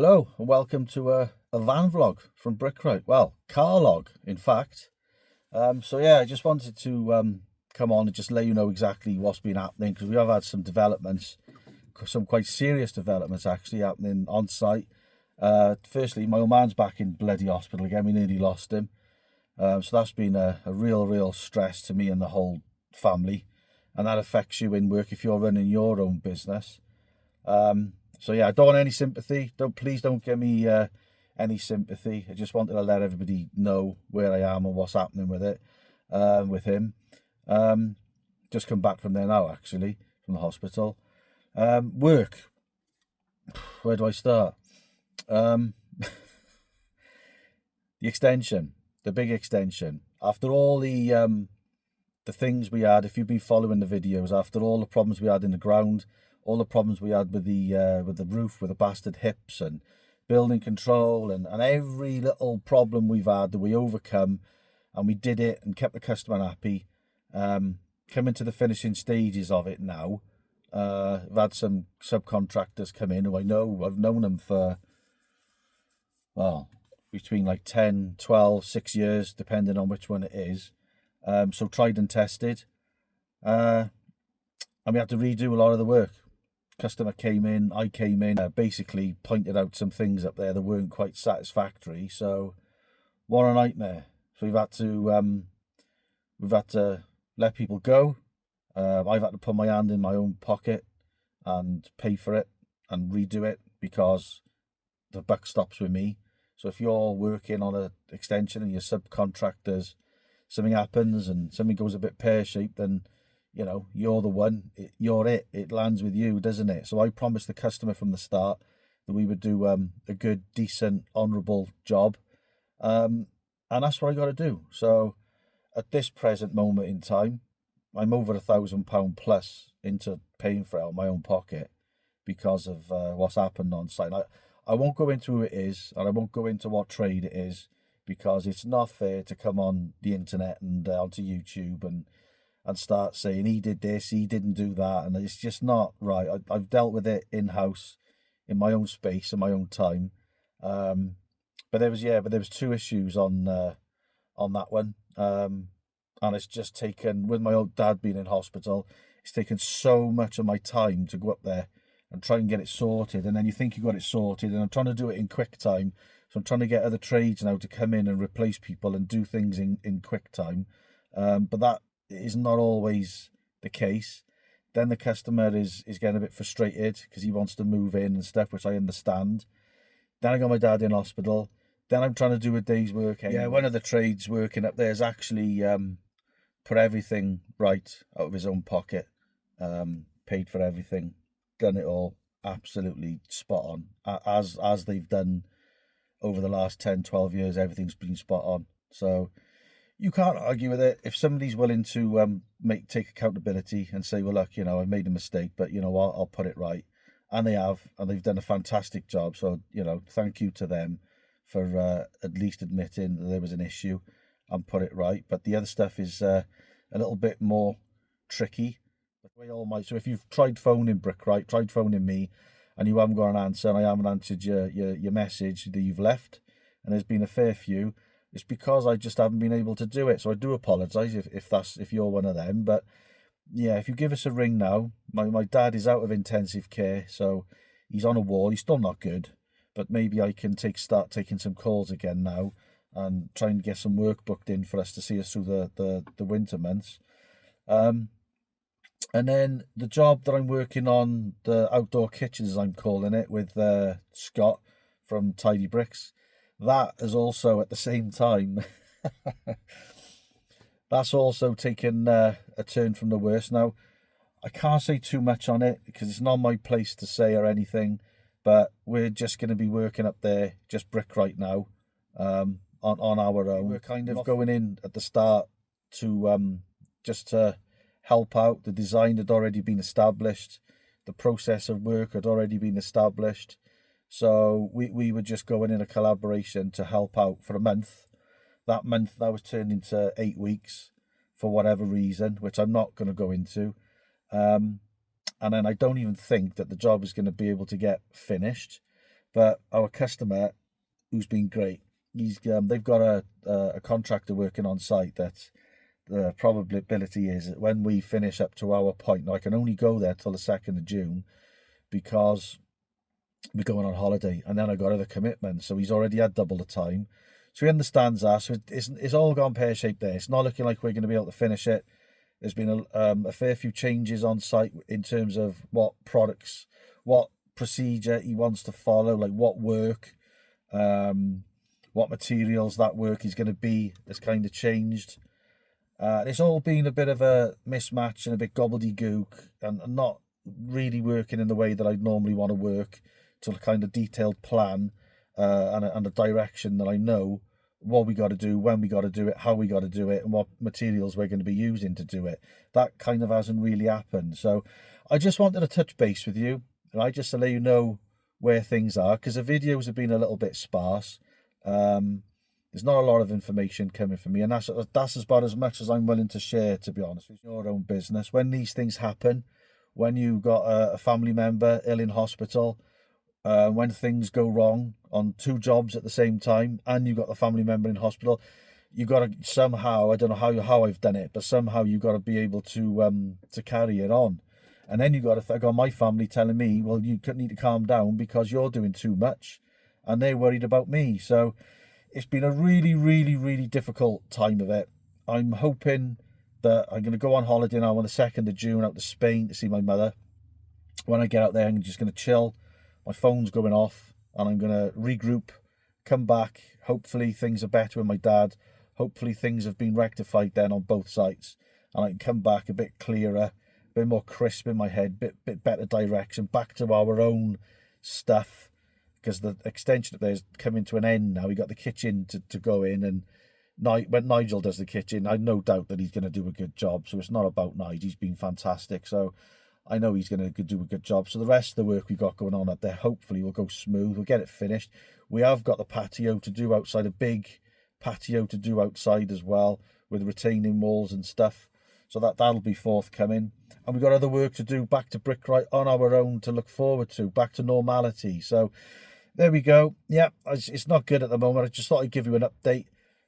Hello and welcome to a van vlog from Brickright. Well, car log, in fact. I just wanted to come on and just let you know exactly what's been happening, because we have had some developments, some quite serious developments actually happening on site. Firstly, my old man's back in bloody hospital again. We nearly lost him. So that's been a real stress to me and the whole family, and that affects you in work if you're running your own business. I don't want any sympathy. Please don't give me any sympathy. I just wanted to let everybody know where I am and what's happening with it, with him. Just come back from there now, actually, from the hospital. Work. Where do I start? The extension, the big extension. After all the things we had, if you've been following the videos, after all the problems we had in the ground, all the problems we had with the roof, with the bastard hips and building control, and every little problem we've had that we overcome, and we did it and kept the customer happy. Coming to the finishing stages of it now. I've had some subcontractors come in who I've known them for, well, between like 10, 12, 6 years, depending on which one it is. So tried and tested. And we had to redo a lot of the work. Customer came in, I came in, basically pointed out some things up there that weren't quite satisfactory. So what a nightmare. So we've had to let people go. I've had to put my hand in my own pocket and pay for it and redo it, because the buck stops with me. So if you're working on an extension and your subcontractors, something happens and something goes a bit pear-shaped, then you know, you're the one, it lands with you, doesn't it? So I promised the customer from the start that we would do a good, decent, honourable job. And that's what I got to do. So at this present moment in time, I'm over £1,000 plus into paying for it out of my own pocket because of what's happened on site. I won't go into who it is, and I won't go into what trade it is, because it's not fair to come on the internet and onto YouTube and start saying he did this, he didn't do that, and it's just not right. I've dealt with it in-house, in my own space, in my own time. But there was two issues on that one, and it's just taken, with my old dad being in hospital, it's taken so much of my time to go up there and try and get it sorted. And then you think you got it sorted, and I'm trying to do it in quick time. So I'm trying to get other trades now to come in and replace people and do things in quick time. But that is not always the case. Then the customer is getting a bit frustrated because he wants to move in and stuff, which I understand. Then I got my dad in hospital. Then I'm trying to do a day's work anyway. Yeah, one of the trades working up there has actually put everything right out of his own pocket, paid for everything, done it all absolutely spot on, as they've done over the last 10, 12 years. Everything's been spot on. So you can't argue with it. If somebody's willing to take accountability and say, well, look, you know, I made a mistake, but you know what, I'll put it right. And they have, and they've done a fantastic job. So, you know, thank you to them for at least admitting that there was an issue and put it right. But the other stuff is a little bit more tricky. So if you've tried phoning Brickright, tried phoning me, and you haven't got an answer, and I haven't answered your message that you've left, and there's been a fair few, it's because I just haven't been able to do it. So I do apologise if you're one of them. But yeah, if you give us a ring now, my dad is out of intensive care, so he's on a wall. He's still not good, but maybe I can start taking some calls again now and try and get some work booked in for us to see us through the winter months. And then the job that I'm working on, the outdoor kitchens, as I'm calling it, with Scott from Tidy Bricks, that is also at the same time, that's also taken a turn from the worst. Now, I can't say too much on it because it's not my place to say or anything, but we're just going to be working up there, just Brickright now, on our own. We're kind of going in at the start to just to help out. The design had already been established, the process of work had already been established. So we were just going in a collaboration to help out for a month. That month now was turned into 8 weeks for whatever reason, which I'm not going to go into. And then I don't even think that the job is going to be able to get finished But our customer, who's been great, they've got a contractor working on site that the probability is that when we finish up to our point, now I can only go there till the 2nd of June because we're going on holiday, and then I got other commitments. So he's already had double the time. So he understands that. So it's all gone pear-shaped there. It's not looking like we're going to be able to finish it. There's been a fair few changes on site in terms of what products, what procedure he wants to follow, like what work, what materials that work is going to be has kind of changed. It's all been a bit of a mismatch and a bit gobbledygook, and not really working in the way that I'd normally want to work, to a kind of detailed plan and a direction that I know what we got to do, when we got to do it, how we got to do it, and what materials we're going to be using to do it. That kind of hasn't really happened. So I just wanted to touch base with you, right, just to let you know where things are, because the videos have been a little bit sparse. There's not a lot of information coming from me, and that's about as much as I'm willing to share, to be honest. It's your own business. When these things happen, when you got a family member ill in hospital, when things go wrong on 2 jobs at the same time, and you got the family member in hospital, you got to somehow, I don't know how I've done it, but somehow you got to be able to carry it on. And then you got to, I got my family telling me, well, you need to calm down because you're doing too much, and they're worried about me. So it's been a really, really, really difficult time of it. I'm hoping that I'm going to go on holiday now on the 2nd of June out to Spain to see my mother. When I get out there, I'm just going to chill. My phone's going off, and I'm going to regroup, come back. Hopefully things are better with my dad. Hopefully things have been rectified then on both sides, and I can come back a bit clearer, a bit more crisp in my head, bit better direction, back to our own stuff, because the extension of there's coming to an end now. We got the kitchen to go in, and when Nigel does the kitchen, I have no doubt that he's going to do a good job. So it's not about Nigel. He's been fantastic. So I know he's going to do a good job. So the rest of the work we've got going on up there, hopefully will go smooth. We'll get it finished. We have got the patio to do outside, a big patio to do outside as well, with retaining walls and stuff. So that'll be forthcoming. And we've got other work to do back to Brickright on our own to look forward to, back to normality. So there we go. Yeah, it's not good at the moment. I just thought I'd give you an update.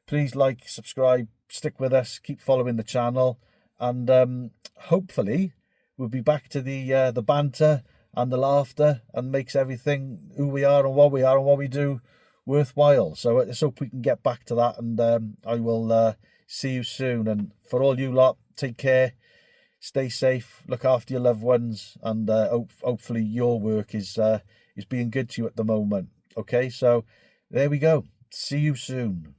Please like, subscribe, stick with us, keep following the channel, and hopefully we'll be back to the banter and the laughter, and makes everything who we are and what we do worthwhile. So let's hope we can get back to that, and I will see you soon. And for all you lot, take care, stay safe, look after your loved ones, and hopefully your work is being good to you at the moment. Okay, so there we go. See you soon.